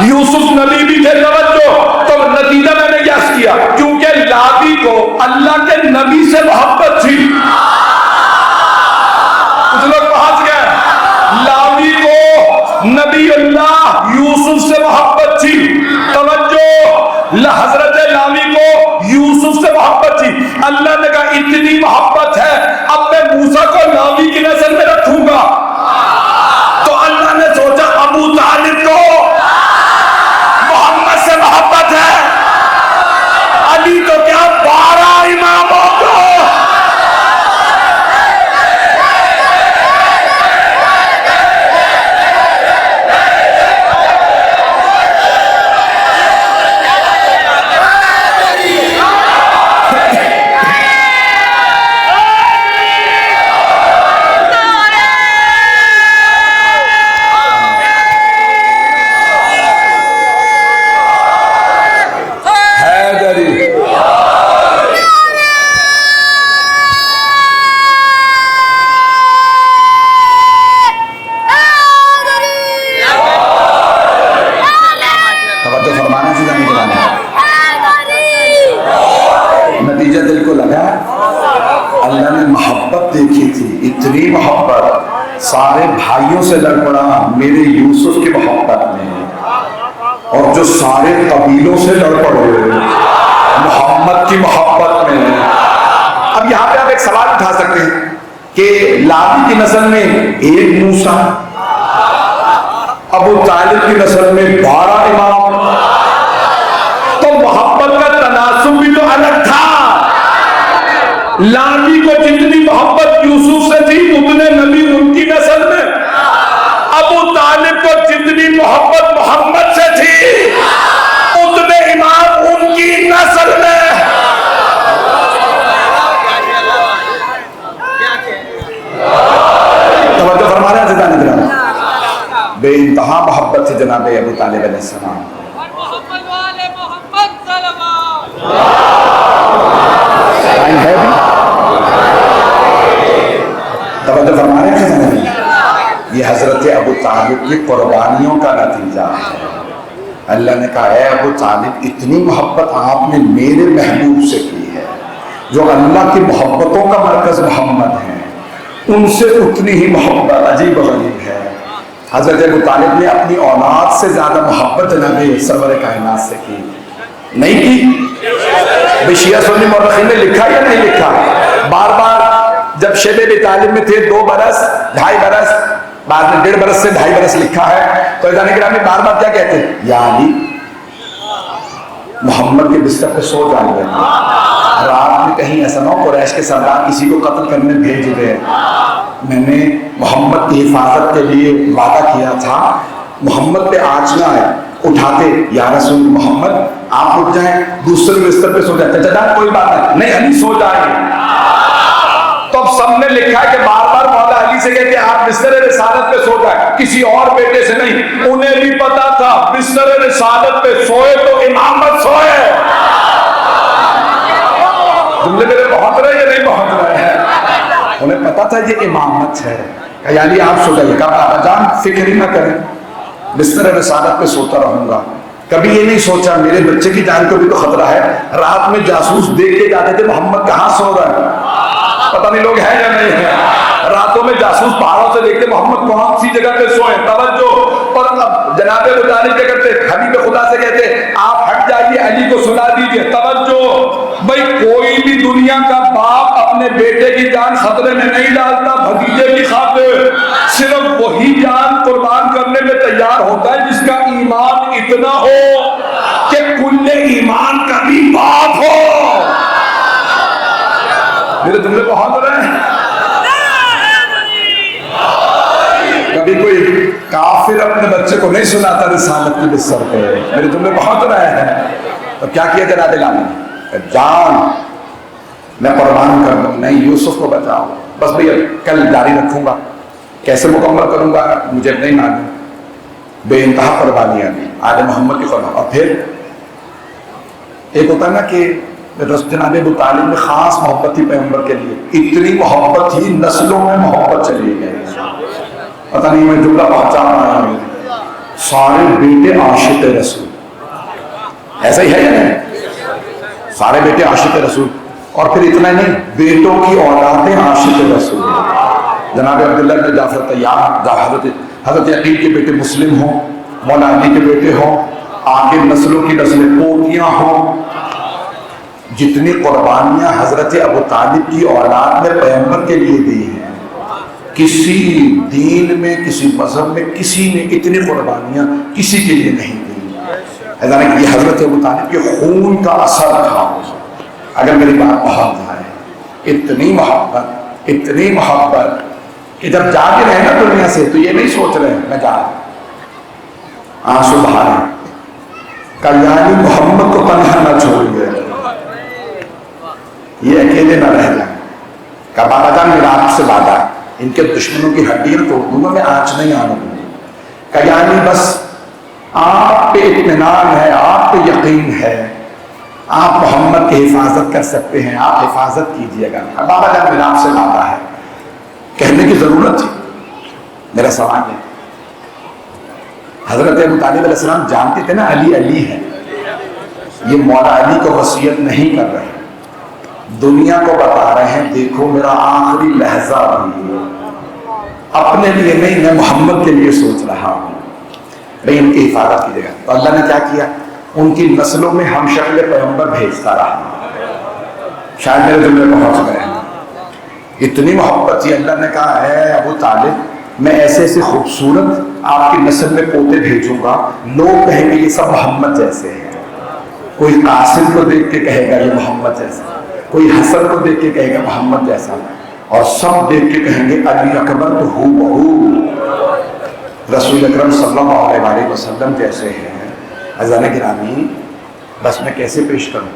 یوسف نبی بھی تھے, توجہ. تو نتیجہ میں نے قیاس کیا کیونکہ لاوی کو اللہ کے نبی سے محبت تھی. کچھ لوگ پہنچ گئے, لاوی کو نبی اللہ یوسف سے محبت تھی. توجہ, حضرت لاوی کو یوسف سے محبت تھی. اللہ نے کہا اتنی محبت ہے اب میں موسیٰ کو لاوی کی نسل میں رکھوں گا. تو اللہ نے سوچا ابو طالب کو محمد سے محبت ہے, علی تو کیا 12 اماموں کو. نتیجہ دل کو لگا اللہ نے محبت دیکھی تھی, اتنی محبت سارے بھائیوں سے لڑ پڑا میرے یوسف کی محبت میں, اور جو سارے قبیلوں سے لڑ پڑے محمد کی محبت میں. اب یہاں پہ آپ ایک سوال اٹھا سکتے ہیں کہ لاوی کی نسل میں ایک موسیٰ, ابو طالب کی نسل میں 12 امام, تو محبت کا تناسب بھی تو الگ تھا. لاوی کو جتنی محبت یوسف سے تھی اتنے نبی ان کی نسل میں, ابو طالب کو جتنی محبت محمد سے تھی اتنے امام ان کی نسل میں. توجہ فرما رہے ہیں زدان ادرام, بے انتہا محبت تھی جناب ابو طالب علیہ السلام. ہے بھی توجہ فرما رہے ہیں, یہ حضرت ابو طالب کی قربانیوں کا نتیجہ ہے. اللہ نے کہا اے ابو طالب اتنی محبت آپ نے میرے محبوب سے کی ہے, جو اللہ کی محبتوں کا مرکز محمد ہے, ان سے اتنی ہی محبت عجیب و غریب ہے. حضرت ابو طالب نے اپنی اولاد سے زیادہ محبت جناب سرور کائنات سے کی, نہیں کی. شیعہ سنی مورخین نے لکھا یا نہیں لکھا, بار بار جب شیب ابی طالب میں تھے 2 برس 2.5 برس, بعد میں 1.5 برس سے 2.5 برس لکھا ہے, تو عزیزان گرامی بار بار کیا کہتے ہیں, یا علی محمد کے بستر پہ سو جائیے, رات میں کہیں ایسا نہ ہو قریش کے سردار کسی کو قتل کرنے بھیج دے. میں نے محمد کی حفاظت کے لیے وعدہ کیا تھا, محمد پہ آنچ نہ آئے, اٹھاتے یا رسول محمد آپ اٹھ جائیں دوسرے بستر پہ سو جاتے, چچا کوئی بات نہیں علی سو جائیں. تو اب سب نے لکھا ہے کہ بار بار مولا علی سے کہتے آپ بستر رسالت پہ سو جائیں, کسی اور بیٹے سے نہیں. انہیں بھی پتا تھا بستر رسالت پہ سوئے تو امامت سوئے. جملے میرے پہنچ رہے یا نہیں پہنچ رہے ہیں؟ انہیں پتا تھا یہ امامت ہے. یعنی آپ سو جائیے, کہا بابا جان فکر ہی نہ کریں, بستر رسالت پہ سوتا رہوں گا. کبھی یہ نہیں سوچا میرے بچے کی جان کو بھی تو خطرہ ہے. رات میں جاسوس دیکھ کے جاتے تھے محمد کہاں سو رہا ہے, پتہ نہیں لوگ ہیں یا نہیں ہیں. راتوں میں جاسوس پہاڑوں سے دیکھتے محمد کون سی جگہ پہ سوئے. توجہ. اور اب جناب ابو طالب کیا کرتے, حبیب خدا سے کہتے آپ ہٹ جائیے علی کو سلا دیجیے. توجہ بھائی, کوئی بھی دنیا کا باپ اپنے بیٹے کی جان خطرے میں نہیں ڈالتا بھتیجے کی خاطر. صرف وہی جان قربان کرنے میں تیار ہوتا ہے جس کا ایمان اتنا ہو کہ کل ایمان کا بھی باپ ہو. میرے جملے پہنچ رہے ہیں؟ کبھی کوئی بچے کو نہیں سناتا رسالت کی بستر پہ، میرے جملے بہت رہے ہیں. تو کیا کیا جناب لالی نے؟ جان میں قربان کر دوں، نہیں یوسف کو بچاؤ. بس بھیا کل جاری رکھوں گا، کیسے مکمل کروں گا مجھے نہیں معلوم. بے انتہا قربانیاں دی آل محمد کی قربان. اور پھر ایک ہوتا ہے نا کہ جناب ابو طالب میں خاص محبت تھی پیغمبر کے لیے، اتنی محبت تھی نسلوں میں محبت چلی گئی. پتہ نہیں میں جملہ پہنچا رہا ہوں، سارے بیٹے عاشق رسول. ایسا ہی ہے یا نہیں؟ سارے بیٹے عاشق رسول. اور پھر اتنا نہیں، بیٹوں کی اولادیں عاشق رسول. جناب عبداللہ بن جعفر طیار، حضرت عقیل کے بیٹے مسلم ہوں، مولا علی کے بیٹے ہوں، آگے نسلوں کی نسلیں پوتیاں ہوں. جتنی قربانیاں حضرت ابو طالب کی اولاد نے پیغمبر کے لیے دی ہیں، کسی دین میں کسی مذہب میں کسی نے اتنی قربانیاں کسی کے لیے نہیں دی. ایسا نہیں کہ یہ حضرت ابو طالب کے خون کا اثر تھا. اگر میری بات بہت ہے، اتنی محبت کہ جب جا کے رہے نا دنیا سے تو یہ نہیں سوچ رہے میں جا رہا ہوں، آنسو بہا رہے کلیانی محمد کو تنہا نہ چھوڑیے، یہ اکیلے نہ رہ جائیں. کہ بابا جان میرا آپ سے وعدہ ہے، ان کے دشمنوں کی ہڈیاں توڑ دوں گا، میں آنچ نہیں آنے دوں گا. کہ یعنی بس آپ پہ اطمینان ہے، آپ پہ یقین ہے، آپ محمد کی حفاظت کر سکتے ہیں، آپ حفاظت کیجئے گا. بابا جان میرا آپ سے وعدہ ہے. کہنے کی ضرورت تھی. میرا سوال ہے، حضرت ابو طالب علیہ السلام جانتے تھے نا علی علی ہے، یہ مولا علی کو وصیت نہیں کر رہے، دنیا کو بتا رہے ہیں دیکھو میرا آخری لحظہ بھی اپنے لیے نہیں، میں محمد کے لیے سوچ رہا ہوں، بھئی ان کی حفاظت کیجیے گا. تو اللہ نے کیا کیا؟ ان کی نسلوں میں ہم شکل پیغمبر بھیجتا رہا. شاید میرے جملے پہنچ گئے ہیں. اتنی محبت تھی، اللہ نے کہا ہے ابو طالب میں ایسے ایسے خوبصورت آپ کی نسل میں پوتے بھیجوں گا، لوگ کہیں گے یہ سب محمد جیسے ہیں. کوئی قاسم کو دیکھ کے کہے گا یہ محمد جیسا، کوئی حسن کو دیکھ کے کہے گا محمد جیسا، اور سب دیکھ کے کہیں گے علی اکبر تو ہو بہو رسول اکرم صلی اللہ علیہ وسلم جیسے ہیں. عزیزان گرامی، بس میں کیسے پیش کروں؟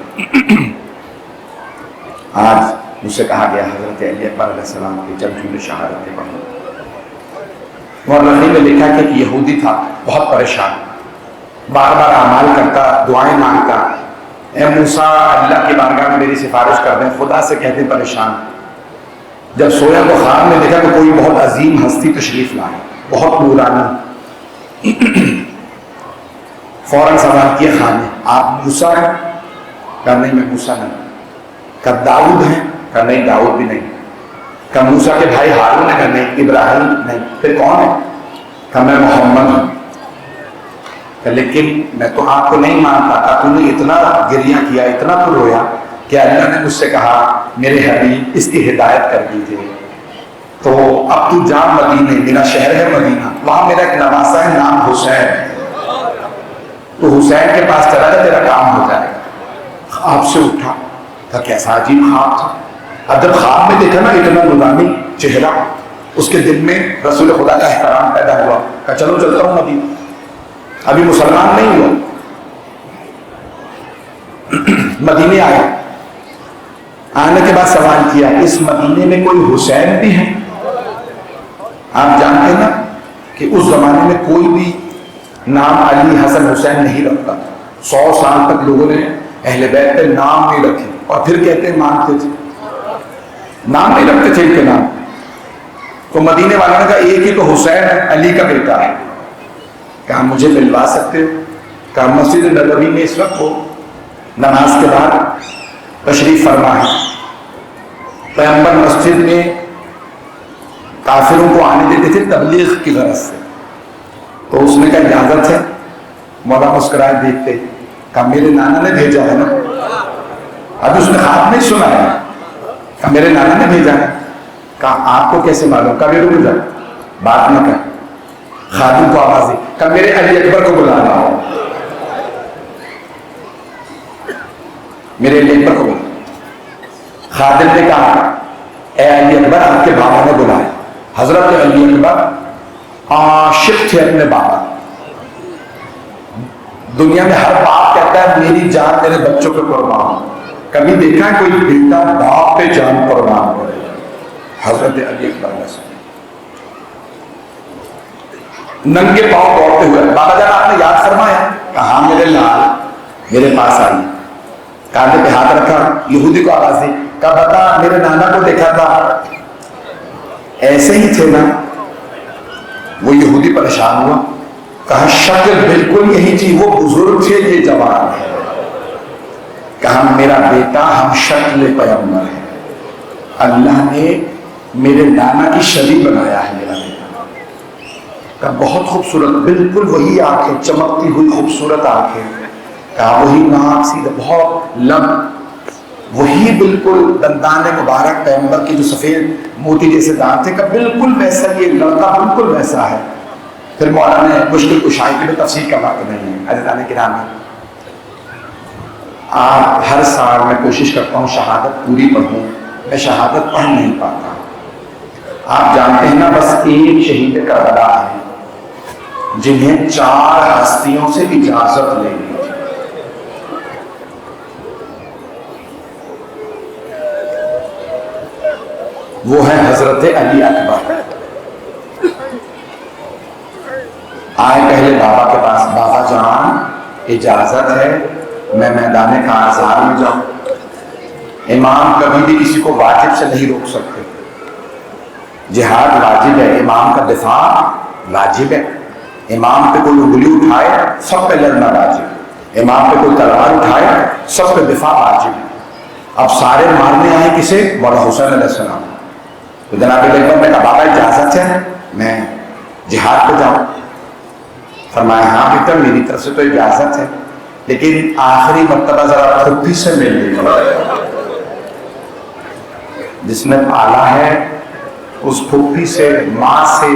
آج مجھ سے کہا گیا حضرت علی اکبر علیہ السلام کی جب جملے شہادت پڑھو. مورخین نے لکھا کہ ایک یہودی تھا بہت پریشان، بار بار اعمال کرتا، دعائیں مانگتا، اے موسیٰ اللہ کی بارگاہ میں میری سفارش کر دیں، خدا سے کہتے پریشان. جب سویا تو خواب میں دیکھا کہ کوئی بہت عظیم ہستی تشریف لائے، بہت نورانی. فوراً سوال کیا خانے، آپ موسیٰ ہیں؟ کہا نہیں میں موسیٰ نہیں. کہا داؤد ہیں؟ کہا نہیں داؤد بھی نہیں. کہا موسیٰ کے بھائی ہارون ہیں؟ کہا نہیں. ابراہیم نہیں. پھر کون ہے؟ کہا میں محمد ہوں. لیکن میں تو آپ کو نہیں مانتا تھا، تو نے اتنا گریہ کیا، اتنا تو رویا کہ اللہ نے مجھ سے کہا میرے حبیب اس کی ہدایت کر دیجیے، تو اب تو جا مدینے، میرا شہر ہے مدینہ، وہاں میرا ایک نواسا ہے نام حسین، تو حسین کے پاس چلا جا تیرا کام ہو جائے. خواب سے اٹھا، کہا کیسا عجیب خواب تھا. اب جب خواب میں دیکھا نا اتنا نورانی چہرہ، اس کے دل میں رسول خدا کا احترام پیدا ہوا. کہا چلو چلتا ہوں مدینہ. ابھی مسلمان نہیں ہوا، مدینے آیا. آنے کے بعد سوال کیا اس مدینے میں کوئی حسین بھی ہے؟ آپ جانتے ہیں نا کہ اس زمانے میں کوئی بھی نام علی حسن حسین نہیں رکھتا. 100 سال تک لوگوں نے اہل بیت پہ نام نہیں رکھے، اور پھر کہتے ہیں مانتے تھے، نام نہیں رکھتے تھے ان کے نام. تو مدینے والوں نے کہا ایک ہی تو حسین ہے، علی کا بیٹا ہے. کہا مجھے ملوا سکتے ہو؟ کہا مسجد نبوی میں اس وقت ہو، نماز کے بعد تشریف فرما ہے. پیغمبر مسجد میں کافروں کو آنے دیتے تھے تبلیغ کی غرض سے، تو اس نے کہا اجازت ہے. مولا مسکرائے دیکھتے. کہا میرے نانا نے بھیجا ہے نا. ابھی اس نے خواب نہیں سنا ہے. کہا میرے نانا نے بھیجا ہے. کہا آپ کو کیسے معلوم؟ کبھی رک جا، بات نہ کر. خادم کو آواز دی، کہا میرے علی اکبر کو بلا رہا ہوں، میرے علی اکبر کو بلا. خادم نے کہا اے علی اکبر آپ کے بابا نے بلایا. حضرت علی اکبر عاشق تھے اپنے بابا، دنیا میں ہر باپ کہتا ہے میری جان میرے بچوں پہ قربان. کبھی دیکھا ہے کوئی بیٹا باپ پہ جان قربان کرے؟ حضرت علی اکبر ننگے پاؤں دوڑتے ہوئے. بابا جان آپ نے یاد فرمایا؟ کہا میرے لال. میرے پاس آئی, کاندھے پہ ہاتھ رکھا, یہودی کو آواز دی, کہا بتا میرے نانا کو دیکھا تھا ایسے ہی تھے نا؟ وہ یہودی پریشان ہوا, کہا شکل بالکل یہی تھی, وہ بزرگ تھے یہ جوان ہے. کہا میرا بیٹا ہم شکل پیغمبر ہے, اللہ نے میرے نانا کی شبیہ بنایا ہے میرا بیٹا. کہا بہت خوبصورت, بالکل وہی آنکھیں, چمکتی ہوئی خوبصورت آنکھیں. کہا وہی ناک سیدھا, بہت لب, وہی بالکل دندان مبارک پیغمبر کی جو سفید موتی جیسے دانت تھے. کہا بالکل ویسا, یہ لڑکا بالکل ویسا ہے. پھر مولانا نے مشکل کشائی کی بھی تفسیر کا وقت نہیں ہے. عزیزان کرام, آپ ہر سال میں کوشش کرتا ہوں شہادت پوری پڑھوں, میں شہادت پڑھ نہیں پاتا. آپ جانتے ہیں نا بس ایک شہید کربلا ہے جنہیں 4 ہستیوں سے اجازت لینی تھی. وہ ہے حضرت علی اکبر. آئے پہلے بابا کے پاس, بابا جان اجازت ہے میں میدان کارزار میں جاؤں؟ امام کبھی بھی کسی کو واجب سے نہیں روک سکتے. جہاد واجب ہے, امام کا دفاع واجب ہے. امام پہ کوئی انگلی اٹھائے سب پہ لڑنا واجب ہے. امام پہ کوئی تلوار اٹھائے سب پہ دفاع واجب ہے. اب سارے مارنے آئے کسے؟ مولا حسین علیہ السلام. تو جناب اکبر نے کہا بابا اجازت ہے میں جہاد پہ جاؤں؟ فرمایا ہاں بیٹا میری طرف سے تو اجازت ہے, لیکن آخری مرتبہ ذرا پھپھی سے مل لی. جس نے پالا ہے اس پھپھی سے, ماں سے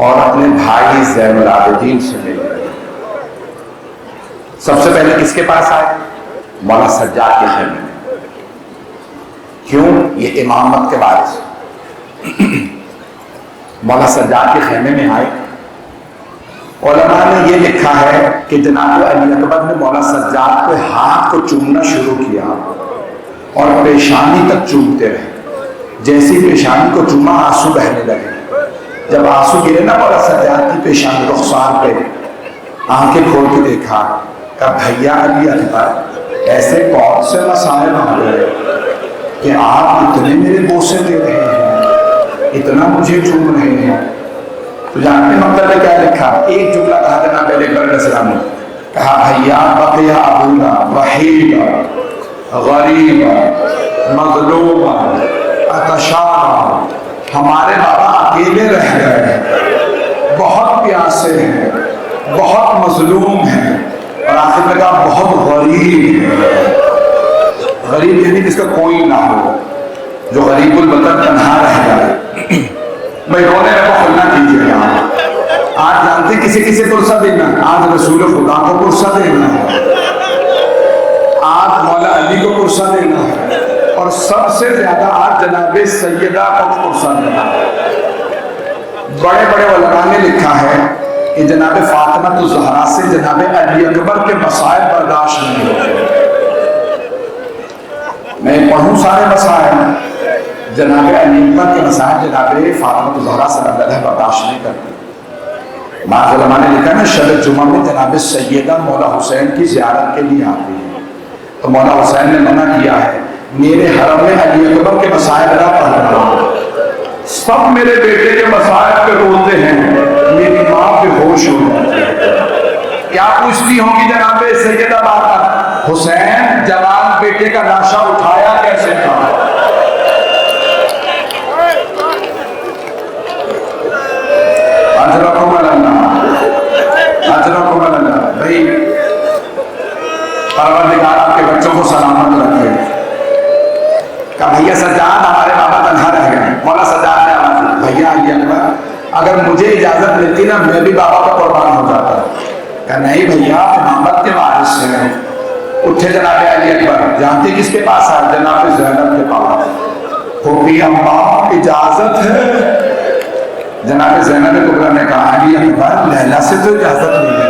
اور اپنے بھائی زین العابدین سے مل لی. سب سے پہلے کس کے پاس آئے؟ مولا سجاد کے خیمے میں. کیوں؟ یہ امامت کے وارث. مولا سجاد کے خیمے میں آئے. علماء نے یہ لکھا ہے کہ جناب علی اکبر نے مولا سجاد کے ہاتھ کو چومنا شروع کیا اور پیشانی تک چومتے رہے. جیسی پیشانی کو چوما آنسو بہنے لگے. جب آنسو گرے نا مولا سجاد کی پیشانی رخسار پہ, آنکھیں کھول کے دیکھا, کہا بھیا علی اکبر ایسے کون سے مسائل ہو گئے کہ آپ اتنے میرے بوسے دے رہے ہیں, اتنا مجھے چوم رہے ہیں؟ تو جانتے مطلب نے کیا لکھا؟ ایک جملہ کہا جناب اکبر علیہ السلام نے, کہا بھیا بقیا ابونا وحیدا غریبا مظلوما عطشانا, ہمارے بابا اکیلے رہ گئے, بہت پیاسے ہیں, بہت مظلوم ہیں, اور آخر میں کہا بہت غریب ہے. غریب یعنی جس کا کوئی نہ ہو, جو غریب الوطن تنہا رہ جائے. بھائی رونے کو کھلنا کیجیے. یہاں آج جانتے کسی کسی پرسہ دینا, آج رسول خدا کو پرسہ دینا ہے, آج مولا علی کو پرسہ دینا ہے, اور سب سے زیادہ آج جناب سیدہ کو پرسہ دینا ہے. بڑے بڑے علماء نے لکھا ہے کہ جناب فاطمہ الزہرا سے جناب علی اکبر کے مسائل برداشت نہیں ہوتے. میں پڑھوں سارے مسائل, جناب علی اکبر کے مسائل جناب فاطمہ الزہرا صلی اللہ علیہ وسلم برداشت نہیں کرتے. بعض علماء نے لکھا نا شب جمعہ میں جناب سیدہ مولا حسین کی زیارت کے لیے آتی ہے, تو مولا حسین نے منع کیا ہے میرے حرم میں علی اکبر کے مسائل نہ پڑھنا. سب میرے بیٹے کے مسائل پہ روتے ہیں, میری ماں بے ہوش ہو جاتی ہے. کیا پوچھتی ہوں گی جناب سیدہ بات, حسین جوان بیٹے کا لاشا اٹھایا کیسے تھا؟ اجرکم اللہ, اجرکم اللہ. بھائی پروردگار آپ کے بچوں کو سلامت رکھے. کہا بھیا سجاد ہمارے بابا تنہا رہ گئے. مولا سجاد نے آواز, بھیا علی اکبر اگر مجھے اجازت ملتی نا میں بھی بابا کا قربان ہو جاتا. کہا نہیں بھیا امامت کے وارث ہیں. اٹھے جناب علی اکبر, جانتے کس کے پاس آئے؟ جناب زینب کے پاس. پھوپھی اماں اجازت ہے؟ جناب زینب کبریٰ نے کہا علی اکبر لیلا سے تو اجازت نہیں ہے.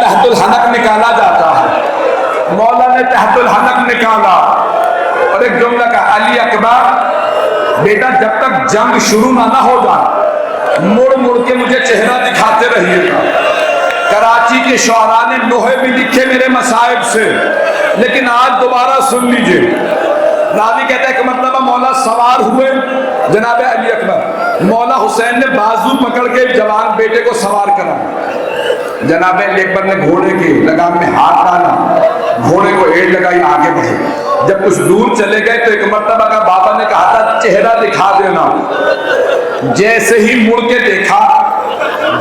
تحت الحنک نکالا جاتا ہے، مولا نے تحت الحنک نکالا اور ایک جملہ کہا، علی اکبر بیٹا جب تک جنگ شروع نہ ہو جائے مڑ مڑ کے مجھے چہرہ دکھاتے رہیے گا۔ کراچی کے شعراء نے لوہے بھی لکھے میرے مصائب سے، لیکن آج دوبارہ سن لیجئے۔ راوی کہتا ہے کہ مرتبہ مولا سوار ہوئے جناب علی اکبر، مولا حسین نے بازو پکڑ کے جوان بیٹے کو سوار کرا، جناب علی اکبر نے گھوڑے کے لگام میں ہاتھ ڈالا، گھوڑے کو ایڑ لگائی، آگے بڑھے۔ جب کچھ دور چلے گئے تو ایک مرتبہ کا بابا نے کہا تھا چہرہ دکھا دینا، جیسے ہی مڑ کے دیکھا،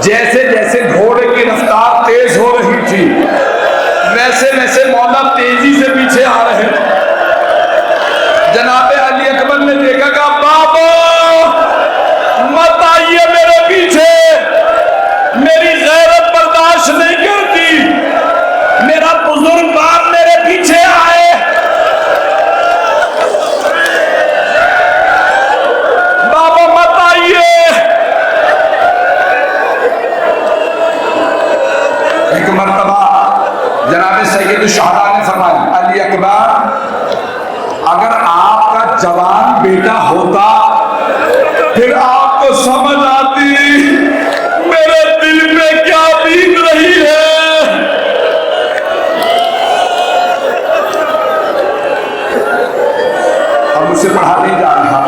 جیسے جیسے گھوڑے کی رفتار تیز ہو رہی تھی ویسے ویسے مولا تیزی سے پیچھے آ رہے۔ جناب علی اکبر نے دیکھا کہ بابا مت آئیے میرے پیچھے، میری غیرت برداشت نہیں کرتی، میرا بزرگ باپ میرے پیچھے آئے، بابا مت آئیے۔ ایک مرتبہ جناب سید الشہداء نے فرمایا، علی اکبر اگر آپ کا جوان بیٹا ہوتا پھر آپ کو سمجھ آتی میرے دل میں کیا بیت رہی ہے۔ اب مجھ سے پڑھا نہیں جا رہا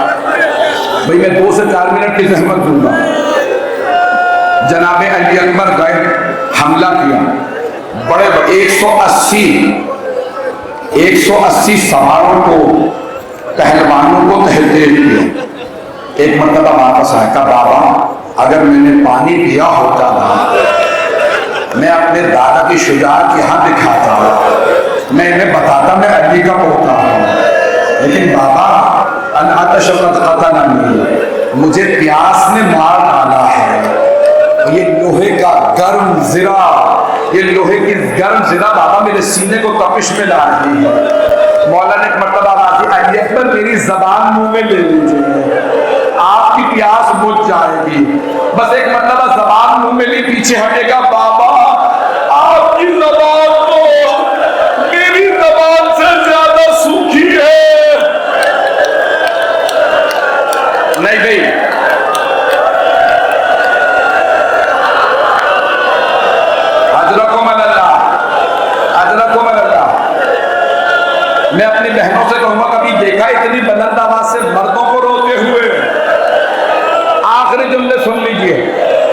بھئی، میں 2 سے 4 منٹ کی زحمت دوں گا۔ جناب علی اکبر گئے، حملہ کیا، بڑے 180 سواروں کو، پہلوانوں کو تحریر کیا۔ ایک مرتبہ واپس آیا، کہا بابا اگر میں نے پانی پیا ہوتا نا میں اپنے دادا کی شجاعت یہاں دکھاتا، میں انہیں بتاتا میں علی کا پوتا ہوں، لیکن بابا العطش قد قتلنی، مجھے پیاس نے مار ڈالا ہے۔ یہ لوہے کا گرم زرہ، یہ لوہے کی گرم زرہ بابا میرے سینے کو تپش میں لا رہی ہے۔ مولا نے ایک مرتبہ کہا کہ علی اکبر میری زبان منہ میں لے لیجیے، آپ کی پیاس بجھ جائے گی۔ بس ایک مرتبہ زبان منہ میں لی، پیچھے ہٹے گا، بابا آپ کی زبان تو میری زبان سے زیادہ سوکھی ہے۔ نہیں بھئی، میں اپنی بہنوں سے کہوں گا کبھی دیکھا اتنی بلند آواز سے مردوں کو روتے ہوئے؟ آخری جملے سن لیجئے۔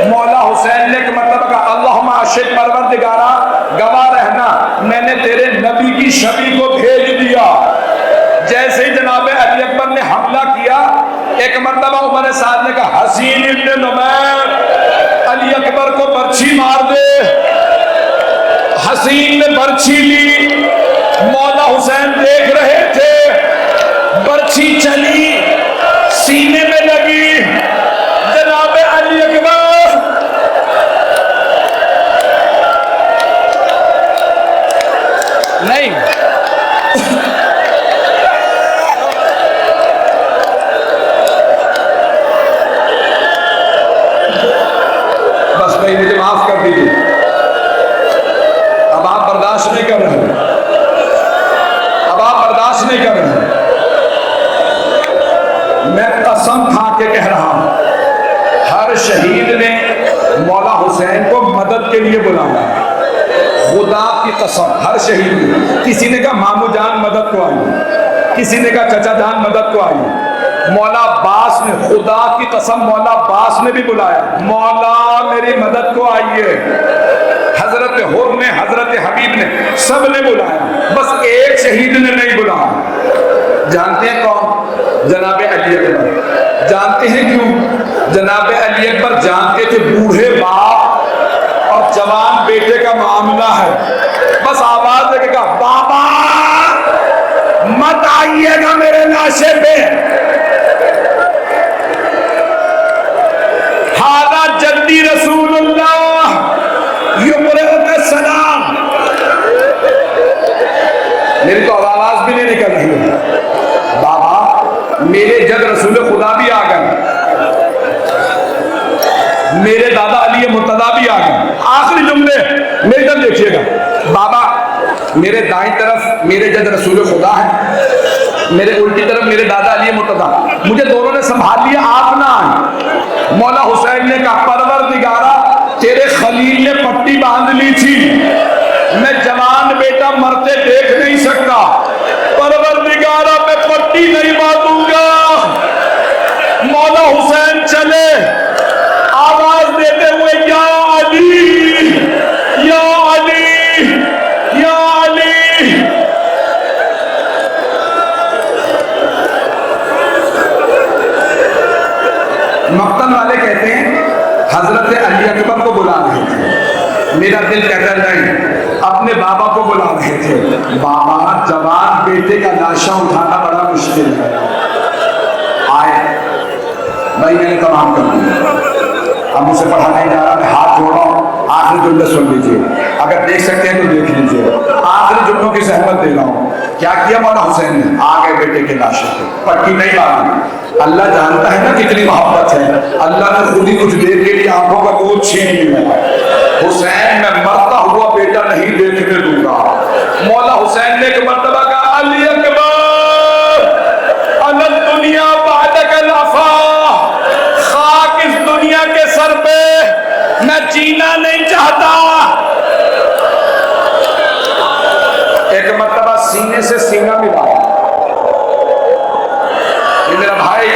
مولا حسین نے ایک مرتبہ کہا، اللہم عاشق پروردگارا گواہ رہنا میں نے تیرے نبی کی شبی کو بھیج دیا۔ جیسے ہی جناب علی اکبر نے حملہ کیا، ایک مرتبہ عمر سعد نے کہا، حسین ابن نمیر علی اکبر کو برچھی مار دے۔ حسین نے برچھی لی، مولا حسین دیکھ رہے تھے، برچھی چلی، سینے میں لگی، جناب علی اکبر نہیں، بس بھائی مجھے معاف کر دیجیے، اب آپ برداشت نہیں کر رہے، نہیں کر رہے۔ میں قسم کھا کے کہہ رہا ہوں، ہر شہید نے مولا حسین کو مدد کے لیے بلایا، خدا کی قسم، ہر شہید نے۔ کسی نے کہا مامو جان مدد کو آئیے، کسی نے کہا چچا جان مدد کو آئیے۔ مولا عباس نے، خدا کی قسم مولا عباس نے بھی بلایا، مولا میری مدد کو آئیے۔ حضرت حر نے، حضرت حبیب نے، سب نے بلایا، بس ایک شہید نے نہیں بلایا۔ جانتے ہیں کون؟ جناب علی اکبر۔ جانتے ہیں کیوں؟ جناب علی اکبر جانتے تھے بوڑھے باپ اور جوان بیٹے کا معاملہ ہے، بس آواز دے کے کہا، بابا مت آئیے گا میرے لاشے پہ، ہذا جدی رسول اللہ السلام۔ میری تو آواز بھی نہیں نکل رہی ہے، بابا میرے جد رسول خدا بھی آ گئے، میرے دادا علی مرتضیٰ بھی آ گئے، آخری جملے میری طرف دیکھیے گا. بابا میرے دائیں طرف میرے جد رسول خدا ہے, میرے الٹی طرف میرے دادا علی مرتضیٰ, مجھے دونوں نے سنبھال لیا, آپ نہ آئے. مولا حسین نے کہا پروردگارا تیرے خلیل نے پٹی باندھ لی تھی, میں جوان بیٹا مرتے دیکھ نہیں سکتا, پروردگارا میں پٹی نہیں باندھوں گا. مولا حسین چلے آواز دیتے ہوئے یا علی یا علی یا علی. مقتل والے کہتے ہیں حضرت علی اکبر کو بلا رہے تھے, میرا دل کہتا نہیں اپنے بابا کو بلا رہے تھے. بابا جوان بیٹے کا لاشا اٹھانا بڑا مشکل ہے. آئے بھائی میں نے تمام کر دیا, اب مجھ سے پڑھا نہیں جا رہا, میں ہاتھ جوڑ رہا ہوں, آخری جملے سن لیجیے, اگر دیکھ سکتے ہیں تو دیکھ لیجیے. آخری جملوں کی زحمت دے رہا ہوں. کیا کیا مولا حسین نے؟ آ گئے بیٹے کے لاشے پہ, پٹی نہیں باندھی. اللہ جانتا ہے نا کتنی محبت ہے, اللہ نے خود ہی کچھ دیر کے لیے آنکھوں کا دودھ چھین لیا. حسین میں مرتا ہوا بیٹا نہیں دیکھنے دوں گا. مولا حسین نے ایک مرتبہ کہا علی اکبر انا الدنیا بعدک الافا, خاک اس دنیا کے سر پہ, میں جینا نہیں چاہتا. ایک مرتبہ سینے سے سینہ ملایا, یہ میرا بھائی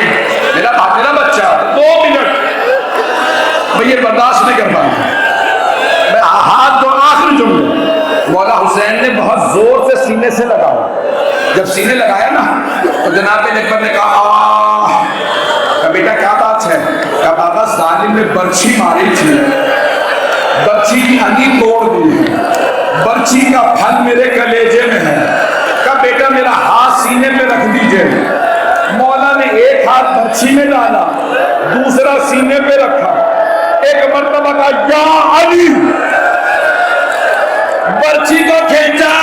میرا بچہ 2 منٹ میں یہ برداشت نہیں کر پایا. میں ہاتھ دو, آخری جملے مولا حسین نے بہت زور سے سینے سے لگایا. جب سینے لگایا نا تو جناب اکبر نے کہا بیٹا کیا بات ہے؟ کہا بابا ظالم نے برچھی ماری تھی, برچھی کی انگی توڑ دی, برچھی کا پھل میرے کلیجے میں ہے. کہا بیٹا میرا ہاتھ سینے پہ رکھ دیجئے. مولا نے ایک ہاتھ برچھی میں ڈالا, دوسرا سینے پہ رکھا, ایک مرتبہ کہا یا علی, برچھی کو کھینچا.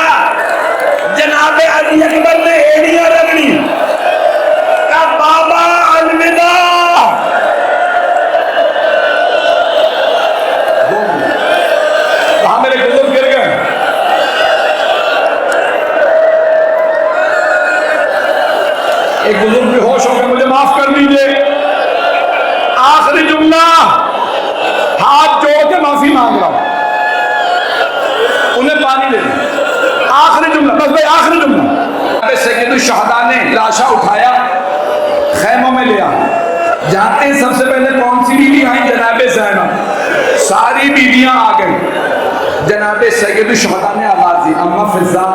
جناب علی اکبر نے ایڑیاں رگڑی, کہا بابا الوداع. کہاں میرے بزرگ گر گئے. ایک بزرگ بھی ہوش ہو گئے, مجھے معاف کر دیجئے. آخری جملہ ہاتھ جوڑ کے معافی مانگ رہا ہوں, انہیں پانی دے دیں. آخری جملہ بس بھائی, آخری جملہ. سید الشہداء نے لاشا اٹھایا, خیموں میں لیا. جانتے ہیں سب سے پہلے کون سی بیوی آئی؟ جناب زینب. ساری بیویاں آ گئی. جناب سید الشہداء نے آواز دی اما فضا,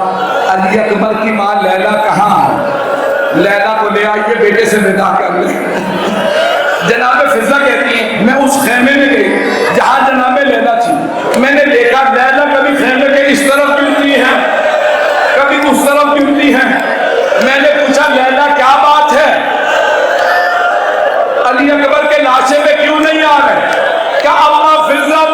علی اکبر کی ماں لیلا کہاں ہے؟ لیلا کو لے آئیے, بیٹے سے ودا کر لیں. جناب فضا کہتی ہیں میں اس خیمے میں گئی جہاں جناب لیلا تھی. میں نے دیکھا لیلا کبھی خیمے کے اس طرف گرتی ہے, کبھی اس طرف گرتی ہے. میں نے پوچھا لیلا کیا بات ہے, علی اکبر کے لاشے میں کیوں نہیں آ رہے؟ کہ اما فضا